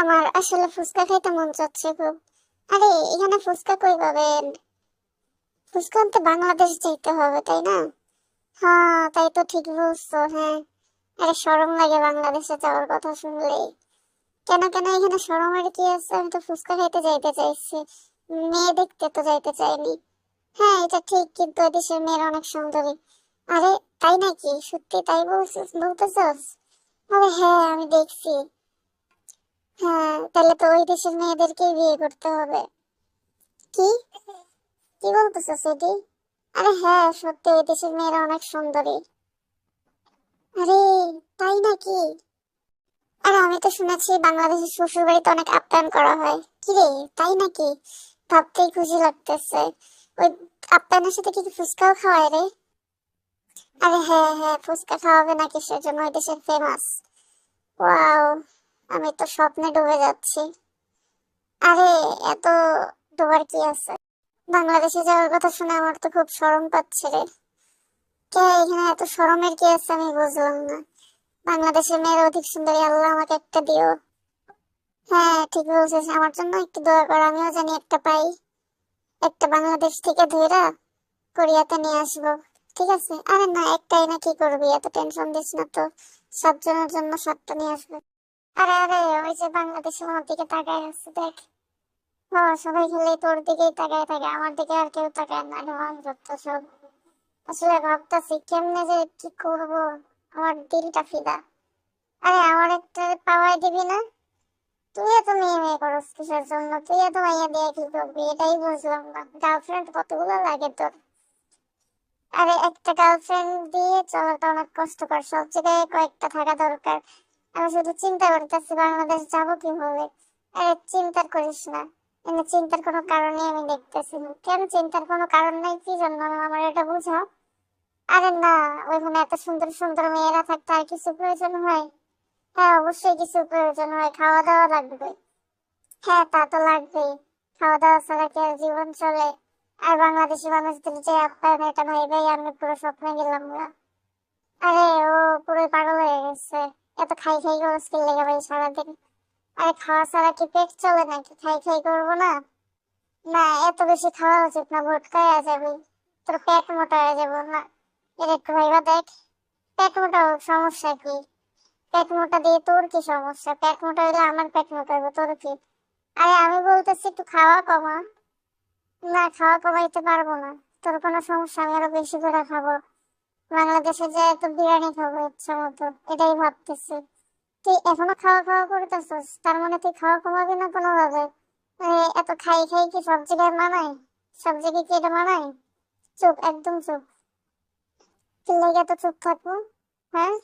আমার আসলে ফুচকা খাইতে মন চাচ্ছে খুব। আরে এখানে ফুচকা কই পাবেন? ফুচকা আনতে বাংলাদেশ যেতে হবে, তাই না? হ্যাঁ, তাই তো, ঠিক বলছো, হ্যাঁ। আরে শরম লাগে বাংলাদেশে যাওয়ার কথা শুনলেই। কেন কেন, এখানে শরমের কি আছে? আমি তো ফুচকা খাইতে যাইতে চাইছি, মেয়ে দেখতে তো যাইতে চাইনি। হ্যাঁ, এটা ঠিক, কিন্তু এদেশের মেয়েরা অনেক সুন্দরী। আরে তাই নাকি? সত্যি তাই বলছিস, বলতেছস? আরে হ্যাঁ, আমি দেখছি। হ্যাঁ, তাহলে তো ওই দেশের মেয়েদেরকেই বিয়ে করতে হবে। কি কি বলতেছো সেটি? আরে হ্যাঁ, সত্যি ওই দেশের মেয়েরা অনেক সুন্দরী। আরে তাই নাকি? আরে আমি তো শুনেছি বাংলাদেশের শ্বশুর বাড়িতে অনেক আপ্যায়ন করা হয়। কি রে, তাই নাকি? ভাবতেই খুশি লাগতেছে। ওই আপ্যায়নের সাথে কি কি ফুচকাও খাওয়ায় রে? আরে হ্যাঁ হ্যাঁ, ফুচকা খাওয়াবে না কিসের জন্য, ওই দেশের ফেমাস। ওয়াও, আমি তো স্বপ্নে ডুবে যাচ্ছি। আরে এত ডোবার কি আছে? বাংলাদেশে যাওয়ার কথা শুনে আমার তো খুব শরম পাচ্ছে রে। কে, এখানে এত শরমের কি আছে আমি বুঝলাম না। বাংলাদেশের মেয়ের অধিক সুন্দরী, আল্লাহ আমাকে একটা দিও। হ্যাঁ ঠিক বলছিস, আমার জন্য একটু দোয়া কর, আমিও জানি একটা পাই। একটা বাংলাদেশ থেকে ধইরা কোরিয়াতে নিয়ে আসবো। ঠিক আছে? আরে না, একটাই না, কি করবি, এত টেনশন দিস না তো। 7 জনের জন্য 7টা নিয়ে আসবে। আরে আরে, ওই যে বাংলাদেশে আমার দিকে তাকায় আছে, দেখ। বাবা, সবাই খেলে তোর দিকেই তাকায় থাকে, আমার দিকে আর কেউ তাকায় না রে, যত সব। আসলে ভাবতেছি কেমনে যে কি করব, আমার দিলটা ফিদা। আরে আমার একটা পাওয়াই দিবি না? তুই এত মেয়ে মেয়ে করস কিসের জন্য? তুই এত মাইয়া দিয়ে কি করবি, এটাই বুঝলাম না। গার্লফ্রেন্ড কতগুলো লাগে তোর? আরে একটা গার্লফ্রেন্ড দিয়ে চলাটা অনেক কষ্টকর, সব জায়গায় কয়েকটা থাকা দরকার। আমি শুধু চিন্তা করতেছি বাংলাদেশ যাবো কিভাবে। আরে চিন্তা করিস না, এমনি চিন্তার কোনো কারণই আমি দেখতেছি না। কেন চিন্তার কোনো কারণ নাই, কি জন্য আমার এটা বুঝাও। আরে না, ওইখানে এত সুন্দর সুন্দর মেয়েরা থাকতে আর কিছু প্রয়োজন হয়? হ্যাঁ অবশ্যই কিছু প্রয়োজন হয়, খাওয়া দাওয়া লাগবে। হ্যাঁ তা তো লাগবেই, খাওয়া দাওয়া ছাড়া কি আর জীবন চলে? আর বাংলাদেশি মানুষদের যে আপ্যায়ন, এটা ভাই ভাই আমি পুরো স্বপ্নে গেলাম না। আরে ও পুরো পাগল হয়ে গেছে। এত খাই খাই করছ কি লেগে ভাই সারাদিন? আরে খাওয়া ছাড়া কি পেট চলে নাকি, খাই খাই করবো না? না, এত বেশি খাওয়া উচিত না, ভটকায়া যাবি। তোর পেট মোটা হয়ে যাবো না। এর একটু ভাইবা দেখ, পেট মোটা হোক, সমস্যা কি? পেট মোটা দিয়ে তোর কি সমস্যা? পেট মোটা হইলে আমার পেট মোটা হইব, তোর কি? আরে আমি বলতেছি একটু খাওয়া কমা। না, খাওয়া কমাইতে পারবো না। তোর কোনো সমস্যা, আমি আরো বেশি করে খাবো। বাংলাদেশে যে একটু বিরিয়ানি খাবো ইচ্ছা মতো, এটাই ভাবতেছি। তুই এখনো খাওয়া খাওয়া করতেছিস, তার মানে তুই খাওয়া কমাবি না কোনোভাবে? এত খাই খাই কি সব জায়গায় মানায়? সব জায়গায় কি এটা মানায়? চুপ, একদম চুপ। কি লেগে তো চুপ থাকবো? হ্যাঁ,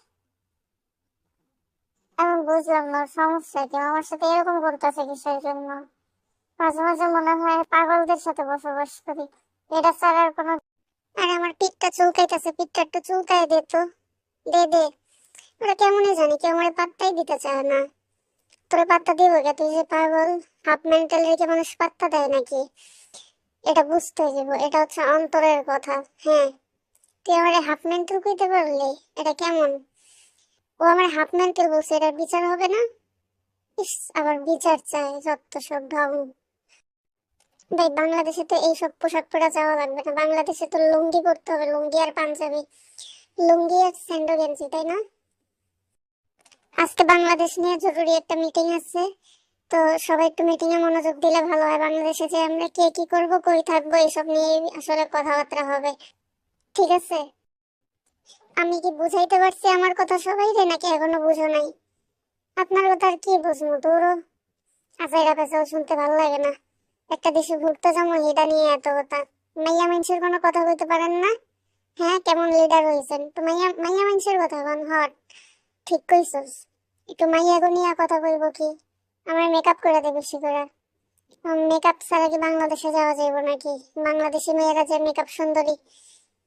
আমি বুঝলাম না সমস্যা কি, আমার সাথে এরকম করতেছে কিসের জন্য? মাঝে মাঝে মনে হয় পাগলদের সাথে বসবাস করি, এটা ছাড়া আর কোনো। আরে আমার পিঠটা চুলকাইতেছে, পিঠটা একটু চুলকাই দে তো। দে দে। ওরা কেমনই জানি, কেউ আমার পাত্তাই দিতে চায় না। তোরে পাত্তা দিব কে? তুই যে পাগল, হাফ মেন্টাল রেখে মানুষ পাত্তা দেয় নাকি? এটা বুঝতে হইব, এটা হচ্ছে অন্তরের কথা। হ্যাঁ, তুই আমার হাফ মেন্টাল কইতে পারলি? এটা কেমন? ও আমার হাফ মেন্টাল বলছে, এটার বিচার হবে না? ইস, আবার বিচার চাই, যত সব ঢং। ভাই বাংলাদেশে তো এইসব পোশাক পরে যাওয়া লাগবে না, বাংলাদেশে তো লুঙ্গি পরতে হবে, লুঙ্গি আর পাঞ্জাবি। লুঙ্গি আর স্যান্ডো গেঞ্জি, তাই না? আজকে বাংলাদেশ নিয়ে জরুরি একটা মিটিং আছে, তো সবাই একটু মিটিং এ মনোযোগ দিলে ভালো হয়। বাংলাদেশে যে আমরা কে কি করব, কই থাকবো, এসব নিয়ে আসলে কথাবার্তা হবে। ঠিক আছে? আমি কি বুঝাইতে পারছি আমার কথা সবাই রে, নাকি এখনো বুঝো নাই? আপনার কথা আর কি বুঝবো, দূরও। আজাইরা পেঁচাও শুনতে ভালো লাগে না। একটা দেশে ঘুরতে যাবো, এটা নিয়ে এত কথা। মাইয়া মানুষের কোনো কথা বলতে পারেন না? হ্যাঁ, কেমন লিডার হয়েছেন তো? মাইয়া মাইয়া মানুষের কথা কন, হট। ঠিক কইছস। একটু মাইয়া গো নিয়ে কথা কইব কি? আমার মেকআপ করে দে বেশি করে। মেকআপ ছাড়া কি বাংলাদেশে যাওয়া যাইব নাকি? বাংলাদেশি মেয়েরা যে মেকআপ সুন্দরী,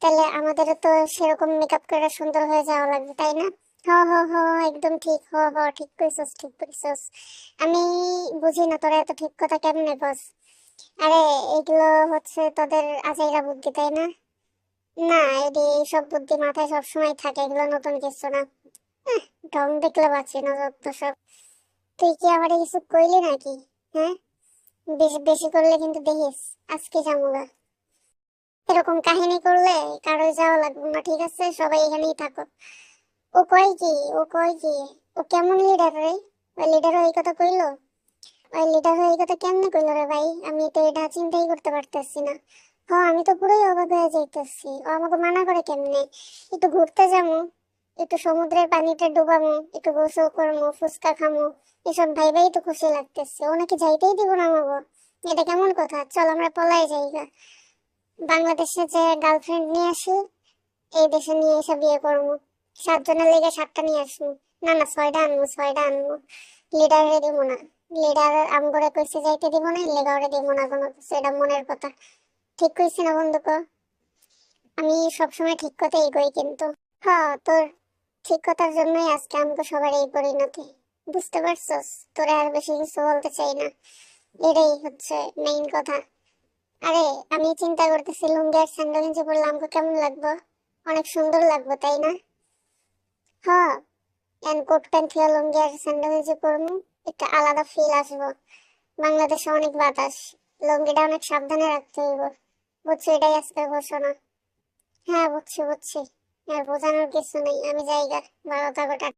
তাহলে আমাদেরও তো সেরকম মেকআপ করে সুন্দর হয়ে যাওয়া লাগবে, তাই না? হ হ হ, একদম ঠিক, হ হ, ঠিক কইছস, ঠিক কইছস। আমি বুঝি না তোরা এত ঠিক কথা কেমনে কস। আরে এগুলো হচ্ছে তোদের আজাইরা বুদ্ধি, তাই না? না, এটি সব বুদ্ধি মাথায় সবসময় থাকে, এগুলো নতুন কিছু না। ঢং দেখলে বাঁচি না, যত সব। তুই কি আমার কিছু কইলি নাকি? হ্যাঁ, বেশি বেশি করলে কিন্তু দেখিস আজকে যামুগা। এরকম কাহিনী করলে কারো যাওয়া লাগবে না, ঠিক আছে? সবাই এখানেই থাকো। ও কয় কি, ও কয় কি, ও কেমন লিডার রে? ওই লিডার এই কথা কইলো? ওই লিডার এই কথা কেমনে কইলো রে ভাই? আমি তো এটা চিন্তাই করতে পারতেছি না। হ্যাঁ, আমি তো পুরোই অবাক হয়ে যাইতেছি। ও আমাকে মানা করে কেমনে? একটু ঘুরতে যাবো, একটু সমুদ্রের পানিতে ডুবামো, একটু গোসল করবো, ফুচকা খামো, এসব ভাইবাই তো খুশি লাগতেছে। ও নাকি যাইতেই দিব না আমাকে। এটা কেমন কথা? চল আমরা পলাই যাই গা। বাংলাদেশে যে গার্লফ্রেন্ড নিয়ে আসি, এই দেশে নিয়ে এসে বিয়ে করবো। 7 জনের লেগে 7টা নিয়ে আসবো। না না, 6টা আনবো, 6টা আনবো। লিডারে দিব না। লিডার আমগরে কইছে যাইতে দিব না, লেগাওরে দিব না কোনো কিছু। এটা মনের কথা। ঠিক কইছি না বন্ধু ক? আমি সবসময় ঠিক কথাই কই কিন্তু। হ্যাঁ, তোর ঠিক কথার জন্যই আজকে আমাকে সবার এই পরিণতি। বুঝতে পারছস? তোরে আর বেশি কিছু বলতে চাই না। এটাই হচ্ছে মেইন কথা। আরে, আমি চিন্তা করতেছি লুঙ্গি আর স্যান্ডো গেঞ্জি পরলে আমাকে কেমন লাগবে? অনেক সুন্দর লাগবে, তাই না? হ্যাঁ, কোট প্যান্ট থেকে লুঙ্গি আর স্যান্ডো গেঞ্জি পরবো, একটা আলাদা ফিল আসবো। বাংলাদেশে অনেক বাতাস, লুঙ্গিটা অনেক সাবধানে রাখতে হইব। বুঝছো? এটাই আজকের ঘোষণা। হ্যাঁ, বুঝছি বুঝছি। আর বোঝানোর কিছু নেই, আমি জায়গা 12টা গোটা।